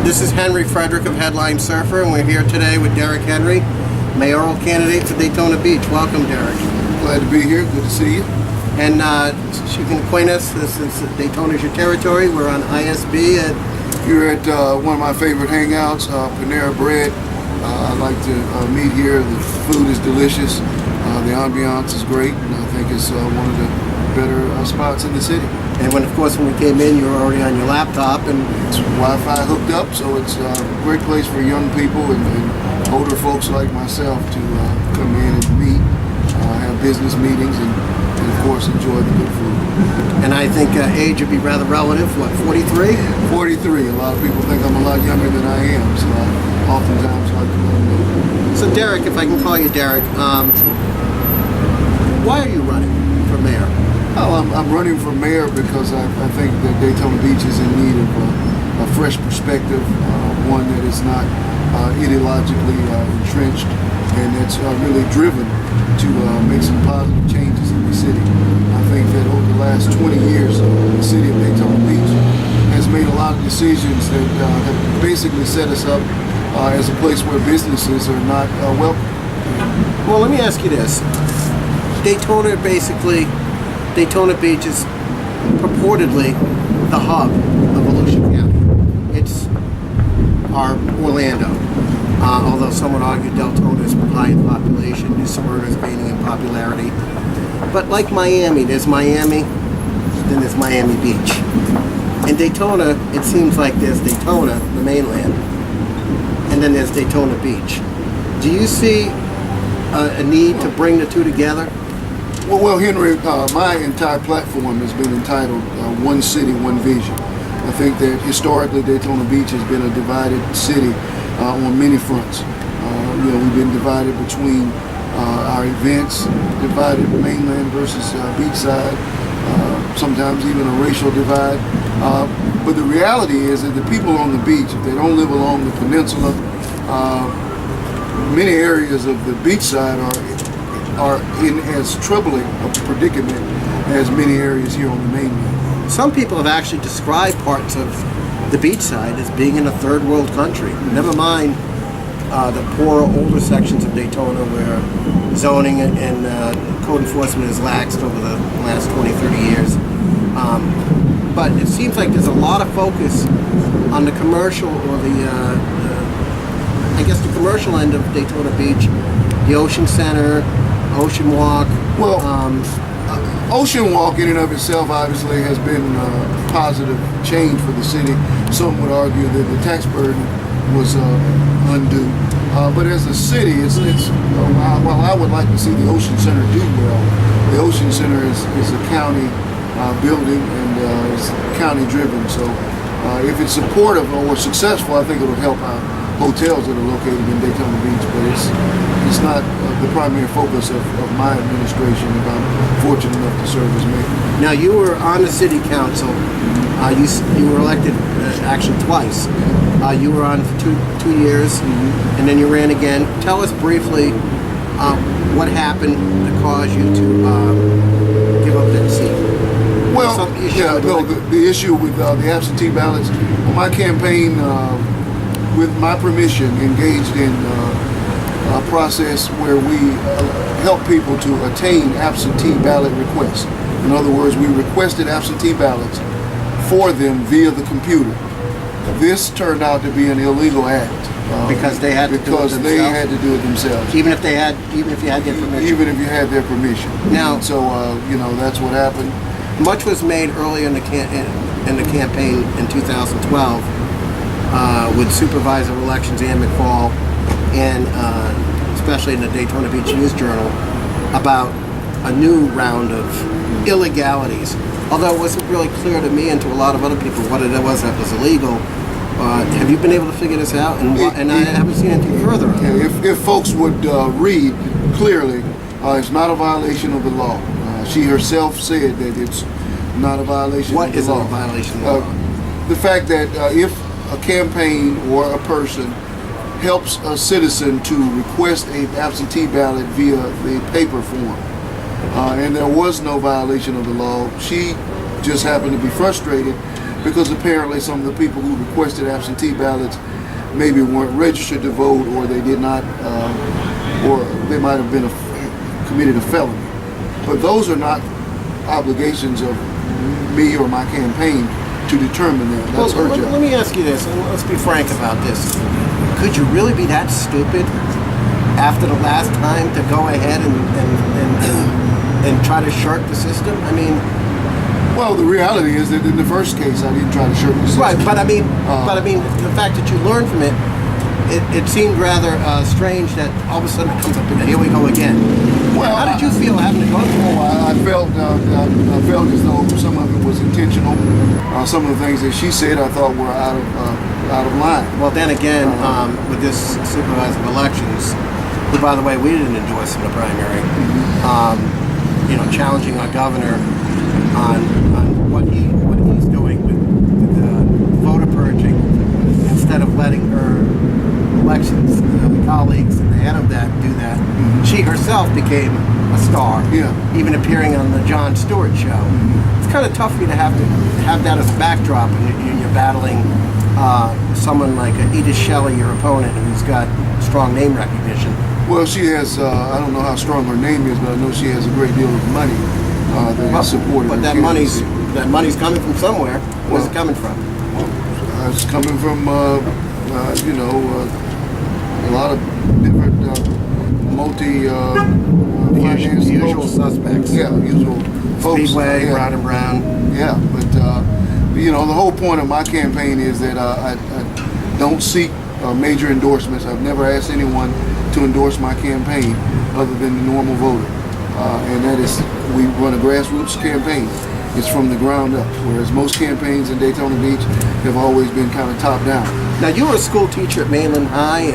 This is Henry Frederick of Headline Surfer, and we're here today with Derrick Henry, mayoral candidate for Daytona Beach. Welcome, Derrick. Glad to be here. Good to see you. And you can acquaint us. This is Daytona's your territory. We're on ISB. You're at one of my favorite hangouts, Panera Bread. I like to meet here. The food is delicious. The ambiance is great, and I think it's one of the better spots in the city. And when we came in, you were already on your laptop, and it's Wi-Fi hooked up, so it's a great place for young people and older folks like myself to come in and meet, have business meetings, and of course enjoy the good food. And I think age would be rather relative. What, 43? 43. A lot of people think I'm a lot younger than I am, so I oftentimes like to let them know. So Derrick, if I can call you Derrick, why are you running for mayor? Oh, I'm running for mayor because I think that Daytona Beach is in need of a fresh perspective, one that is not ideologically entrenched, and that's really driven to make some positive changes in the city. I think that over the last 20 years, the city of Daytona Beach has made a lot of decisions that have basically set us up as a place where businesses are not welcome. Well, let me ask you this. Daytona Beach is purportedly the hub of Volusia County. It's our Orlando. Although some would argue Deltona is high in population, New Smyrna is gaining in popularity. But like Miami, there's Miami, then there's Miami Beach. In Daytona, it seems like there's Daytona, the mainland, and then there's Daytona Beach. Do you see a need to bring the two together? Well, Henry, my entire platform has been entitled One City, One Vision. I think that historically Daytona Beach has been a divided city on many fronts. We've been divided between our events, divided mainland versus beachside, sometimes even a racial divide. But the reality is that the people on the beach, if they don't live along the peninsula, many areas of the beachside are in as troubling a predicament as many areas here on the mainland. Some people have actually described parts of the beachside as being in a third world country. Never mind the poorer, older sections of Daytona where zoning and code enforcement has laxed over the last 20, 30 years. But it seems like there's a lot of focus on the commercial or the commercial end of Daytona Beach, the Ocean Center, Ocean Walk. Well, Ocean Walk in and of itself obviously has been a positive change for the city. Some would argue that the tax burden was undue. But as a city, while I would like to see the Ocean Center do well, the Ocean Center is a county building and it's county driven. So if it's supportive or successful, I think it will help our hotels that are located in Daytona Beach, but it's not the primary focus of my administration if I'm fortunate enough to serve as mayor. Now, you were on the city council. You were elected actually twice. You were on for two years, and then you ran again. Tell us briefly what happened to cause you to give up that seat. Well, the issue with the absentee ballots, my campaign, with my permission, engaged in a process where we help people to attain absentee ballot requests. In other words, we requested absentee ballots for them via the computer. This turned out to be an illegal act because they had to do it themselves. Even if you had their permission. Even if you had their permission. Now, so that's what happened. Much was made earlier in the campaign in 2012 with Supervisor of Elections Ann McFall, and especially in the Daytona Beach News Journal, about a new round of illegalities. Although it wasn't really clear to me and to a lot of other people what it was that was illegal. Have you been able to figure this out? And I haven't seen anything further. If folks would read clearly, it's not a violation of the law. She herself said that it's not a violation of the law. What is a violation of the law? The fact that if a campaign or a person helps a citizen to request an absentee ballot via the paper form, and there was no violation of the law, she just happened to be frustrated because apparently some of the people who requested absentee ballots maybe weren't registered to vote, or they did not, or they might have been committed a felony. But those are not obligations of me or my campaign to determine that. That's her job. Let me ask you this, and let's be frank about this. Could you really be that stupid after the last time to go ahead and try to shirk the system? I mean, well, the reality is that in the first case, I didn't try to shirk the system. right, but I mean, the fact that you learned from it, it seemed rather strange that all of a sudden it comes up and here we go again. Well, how did you feel having to go through it? I felt as though some of it was intentional. Some of the things that she said I thought were out of line. Well, then again, with this supervisor of elections, who, by the way, we didn't endorse in the primary, challenging our governor on what he's doing with voter purging, instead of letting her elections colleagues and the head of that do that. She herself became a star, even appearing on the Jon Stewart show. It's kind of tough for you to have that as a backdrop when you're battling someone like Edith Shelley, your opponent, who's got strong name recognition. Well, she has, I don't know how strong her name is, but I know she has a great deal of money that has supported her. But that money's coming from somewhere. Where's it coming from? Well, it's coming from, a lot of different the usual suspects. Yeah, usual folks. Speedway, Brown and Brown. Yeah, but the whole point of my campaign is that I don't seek major endorsements. I've never asked anyone to endorse my campaign other than the normal voter, and that is, we run a grassroots campaign. It's from the ground up, whereas most campaigns in Daytona Beach have always been kind of top down. Now, you were a school teacher at Mainland High.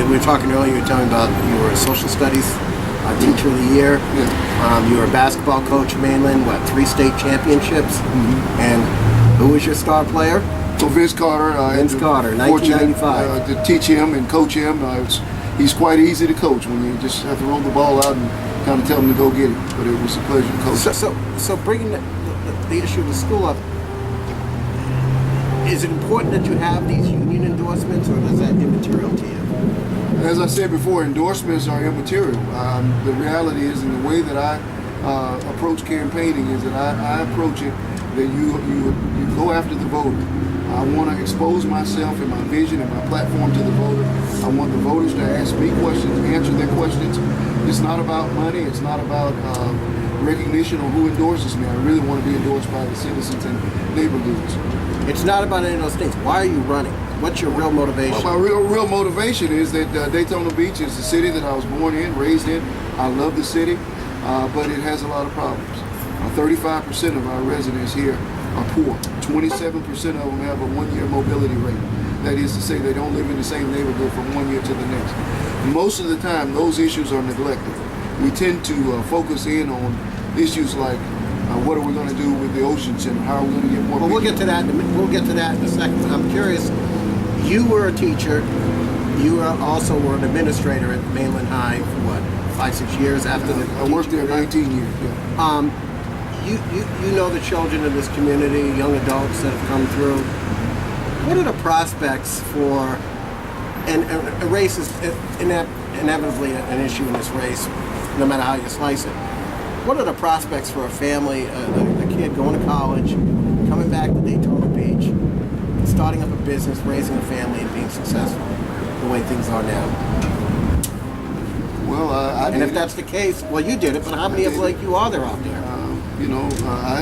We were talking earlier, you were telling about you were a social studies teacher of the year. Yeah. You were a basketball coach at Mainland, 3 state championships? And who was your star player? So Vince Carter. Vince Carter, 1995. To teach him and coach him. He's quite easy to coach when you just have to roll the ball out and kind of tell him to go get it. But it was a pleasure to coach. So bringing the issue of the school up, is it important that you have these union endorsements, or is that immaterial to you? As I said before, endorsements are immaterial. The reality is, in the way that I approach campaigning, is that I approach it that you go after the voter. I want to expose myself and my vision and my platform to the voter. I want the voters to ask me questions, answer their questions. It's not about money. It's not about recognition or who endorses me. I really want to be endorsed by the citizens and neighborhoods. It's not about any of those things. Why are you running? What's your real motivation? Well, my real motivation is that Daytona Beach is the city that I was born in, raised in. I love the city, but it has a lot of problems. 35% of our residents here are poor. 27% of them have a one-year mobility rate. That is to say, they don't live in the same neighborhood from one year to the next. Most of the time, those issues are neglected. We tend to focus in on issues like what are we going to do with the Ocean Center? How are we going to get more people? We'll get to that. We'll get to that in a second. But I'm curious. You were a teacher. You also were an administrator at Mainland High for 5-6 years after the. I worked there 19 years. Yeah. You know the children in this community, young adults that have come through. What are the prospects for? And race is inevitably an issue in this race, no matter how you slice it. What are the prospects for a family, a kid going to college, coming back to Daytona Beach, starting up a business, raising a family, and being successful the way things are now? Well, and if that's the case, well, you did it. But how many of like you are there out there? I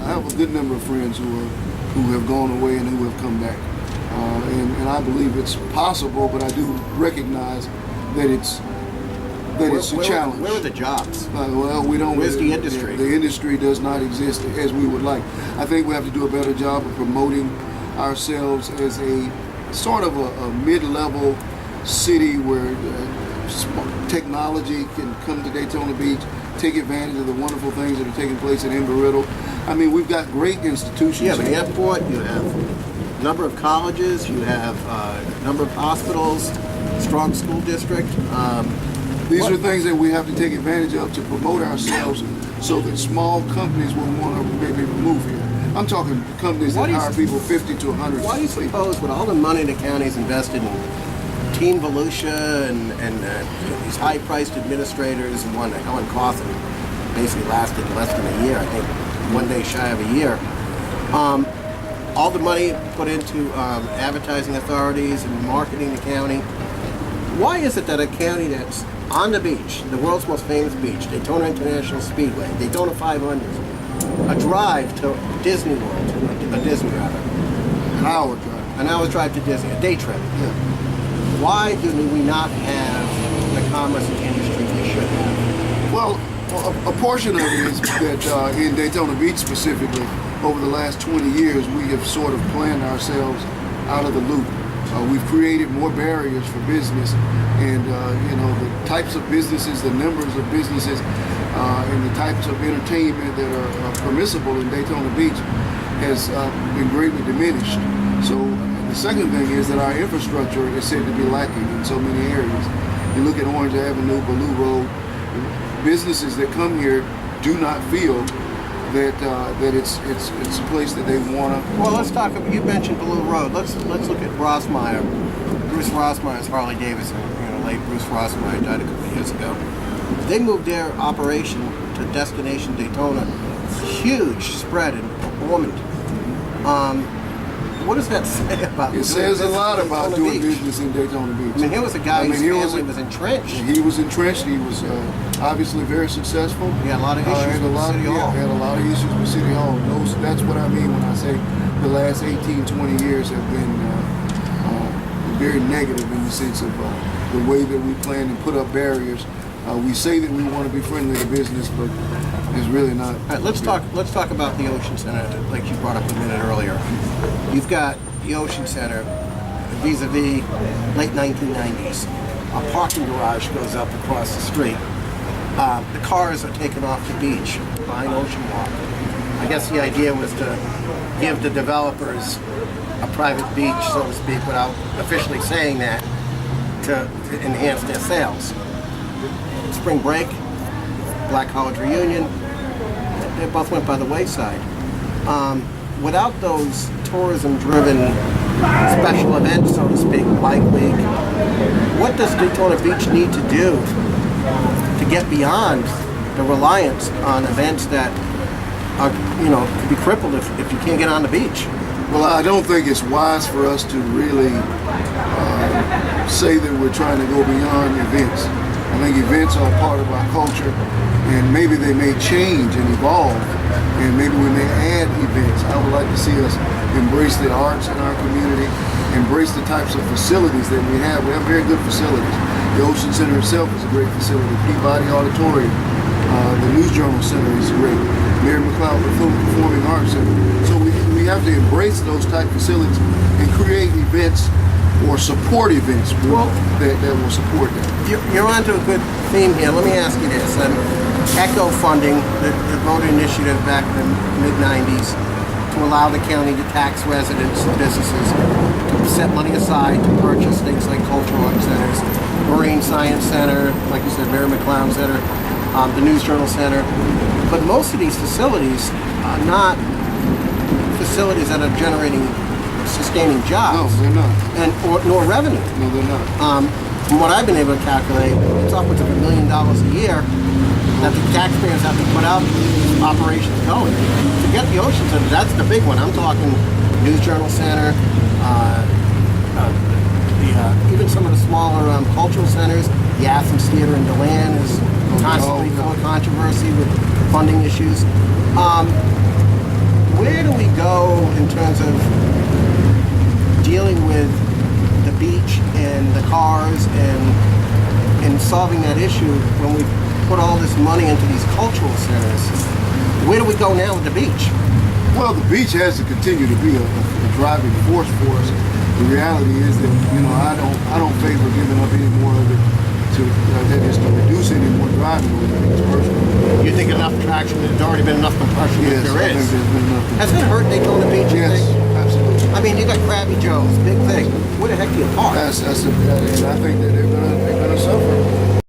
have a good number of friends who have gone away and who have come back, and I believe it's possible. But I do recognize that it's a challenge. Where are the jobs? Well, we don't. Where's the industry? The industry does not exist as we would like. I think we have to do a better job of promoting ourselves as a sort of a mid-level city where technology can come to Daytona Beach, take advantage of the wonderful things that are taking place in Embry-Riddle. I mean, we've got great institutions. Yeah, the airport, you have a number of colleges, you have a number of hospitals, strong school district. These are things that we have to take advantage of to promote ourselves so that small companies will want to maybe move here. I'm talking companies Why that do you hire s- people 50 to 100. Why do you suppose, with all the money the county's invested in Team Volusia and these high-priced administrators, and one Helen Cawthon basically lasted less than a year, I think, one day shy of a year. All the money put into advertising authorities and marketing the county. Why is it that a county that's on the beach, the world's most famous beach, Daytona International Speedway, Daytona 500, a drive to Disney World, a Disney rather, an hour drive to Disney, a day trip. Yeah. Why do we not have the commerce and industry we should have? Well, a portion of it is that in Daytona Beach specifically, over the last 20 years, we have sort of planned ourselves out of the loop. We've created more barriers for business, and the types of businesses, the numbers of businesses, and the types of entertainment that are permissible in Daytona Beach has been greatly diminished. So the second thing is that our infrastructure is said to be lacking in so many areas. You look at Orange Avenue, Ballou Road, businesses that come here do not feel that it's a place that they want to. Well, let's talk about, you mentioned Blue Road. Let's look at Rossmeyer. Bruce Rossmeyer's Harley Davidson. Late Bruce Rossmeyer died a couple of years ago. They moved their operation to Destination Daytona. Huge spread in Ormond. What does that say about? It says a lot Daytona about doing Beach? business in Daytona Beach. I mean, here was a guy whose family was entrenched. He was entrenched. He was obviously very successful. He had a lot of issues Had with a lot- City Hall. Yeah, had a lot of issues with City Hall. That's what I mean when I say the last 18, 20 years have been very negative in the sense of the way that we plan and put up barriers. We say that we want to be friendly to business, but it's really not. All right, let's talk about the Ocean Center, like you brought up a minute earlier. You've got the Ocean Center vis-a-vis late 1990s. A parking garage goes up across the street. The cars are taken off the beach behind Ocean Walk. I guess the idea was to give the developers a private beach, so to speak, without officially saying that, to enhance their sales. Spring break, Black College reunion, they both went by the wayside. Without those tourism-driven special events, so to speak, Bike Week, what does Daytona Beach need to do to get beyond the reliance on events that are, could be crippled if you can't get on the beach? Well, I don't think it's wise for us to really say that we're trying to go beyond events. I think events are part of our culture, and maybe they may change and evolve, and maybe we may add events. I would like to see us embrace the arts in our community, embrace the types of facilities that we have. We have very good facilities. The Ocean Center itself is a great facility. Peabody Auditorium, the News Journal Center is great. Mary McLeod Performing Arts Center. So we have to embrace those type facilities and create events or support events that will support that. You're onto a good theme here. Let me ask you this. ECHO funding, the voter initiative back in the mid-90s to allow the county to tax residents and businesses to set money aside to purchase things like cultural arts centers, Marine Science Center, like you said, Mary McLeod Center, the News Journal Center. But most of these facilities are not facilities that are generating, sustaining jobs. No, they're not. Nor revenue. No, they're not. From what I've been able to calculate, it's upwards of $1 million a year that the taxpayers have to put out to keep these operations going. To get the Ocean Center, that's the big one. I'm talking News Journal Center, even some of the smaller cultural centers. The Athens Theater in DeLand is constantly full of controversy with funding issues. Where do we go in terms of dealing with the beach and the cars and solving that issue when we put all this money into these cultural centers? Where do we go now with the beach? Well, the beach has to continue to be a driving force for us. The reality is that I don't favor giving up any more of it to reduce any more driving on the beach personally. You think enough traction? There's already been enough compression. Yes, there I is. think there's been enough. Has it hurt Daytona Beach? You Yes, think? absolutely. I mean, you got Krabby Joe's, big thing. Where the heck do you park? And I think that they're gonna suffer.